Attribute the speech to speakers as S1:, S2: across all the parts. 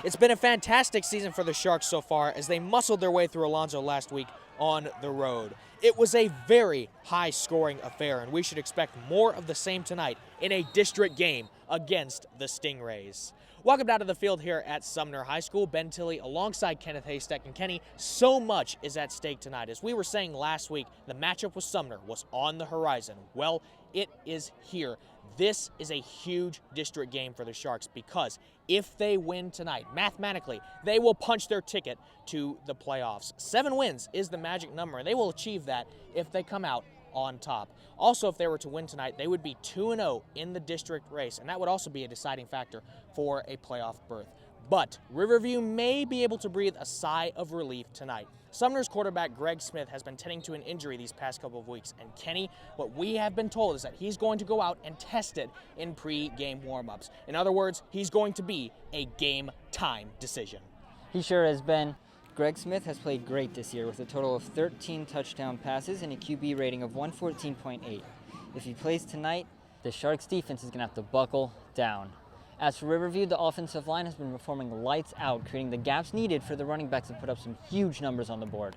S1: It's been a fantastic season for the Sharks so far as they muscled their way through Alonzo last week on the road. It was a very high-scoring affair, and we should expect more of the same tonight in a district game against the Stingrays. Welcome down to the field here at Sumner High School. Ben Tilley alongside Kenneth Haystack. And Kenny, so much is at stake tonight. As we were saying last week, the matchup with Sumner was on the horizon. Well, it is here. This is a huge district game for the Sharks because if they win tonight, mathematically, they will punch their ticket to the playoffs. 7 wins is the magic number, and they will achieve that if they come out on top. Also, if they were to win tonight, they would be 2-0 in the district race, and that would also be a deciding factor for a playoff berth. But Riverview may be able to breathe a sigh of relief tonight. Sumner's quarterback Greg Smith has been tending to an injury these past couple of weeks, and Kenny, what we have been told is that he's going to go out and test it in pre-game warm-ups. In other words, he's going to be a game-time decision.
S2: He sure has been. Greg Smith has played great this year with a total of 13 touchdown passes and a QB rating of 114.8. If he plays tonight, the Sharks defense is going to have to buckle down. As for Riverview, the offensive line has been performing lights out, creating the gaps needed for the running backs to put up some huge numbers on the board.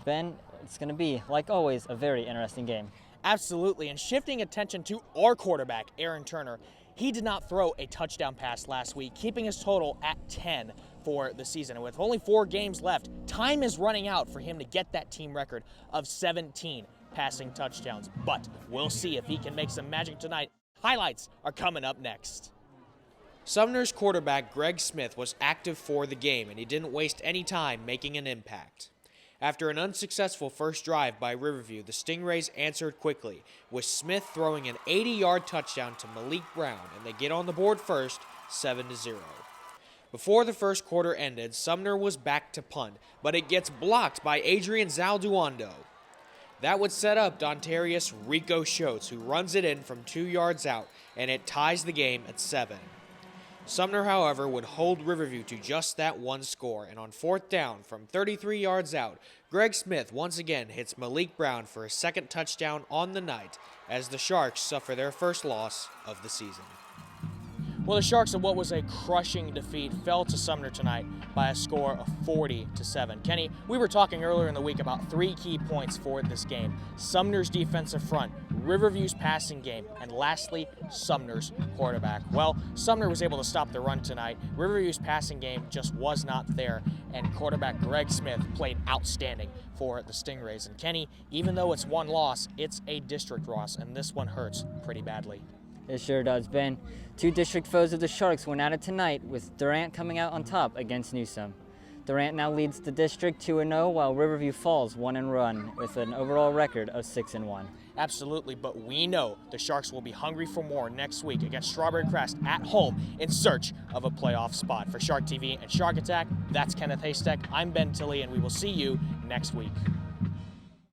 S2: Ben, it's going to be, like always, a very interesting game.
S1: Absolutely, and shifting attention to our quarterback, Aaron Turner, he did not throw a touchdown pass last week, keeping his total at 10 for the season. And with only 4 games left, time is running out for him to get that team record of 17 passing touchdowns. But we'll see if he can make some magic tonight. Highlights are coming up next. Sumner's quarterback, Greg Smith, was active for the game, and he didn't waste any time making an impact. After an unsuccessful first drive by Riverview, the Stingrays answered quickly, with Smith throwing an 80-yard touchdown to Malik Brown, and they get on the board first, 7-0. Before the first quarter ended, Sumner was back to punt, but it gets blocked by Adrian Zalduondo. That would set up Dontarius Rico Schultz, who runs it in from 2 yards out, and it ties the game at 7. Sumner, however, would hold Riverview to just that one score, and on 4th down from 33 yards out, Greg Smith once again hits Malik Brown for a second touchdown on the night as the Sharks suffer their first loss of the season. Well, the Sharks, in what was a crushing defeat, fell to Sumner tonight by a score of 40-7. Kenny, we were talking earlier in the week about 3 key points for this game: Sumner's defensive front, Riverview's passing game, and lastly, Sumner's quarterback. Well, Sumner was able to stop the run tonight. Riverview's passing game just was not there, and quarterback Greg Smith played outstanding for the Stingrays. And Kenny, even though it's one loss, it's a district loss, and this one hurts pretty badly.
S2: It sure does, Ben. 2 district foes of the Sharks went at it tonight, with Durant coming out on top against Newsom. Durant now leads the district 2-0, while Riverview falls 1-1 with an overall record of 6-1.
S1: Absolutely, but we know the Sharks will be hungry for more next week against Strawberry Crest at home in search of a playoff spot. For Shark TV and Shark Attack, that's Kenneth Haystack. I'm Ben Tilley, and we will see you next week.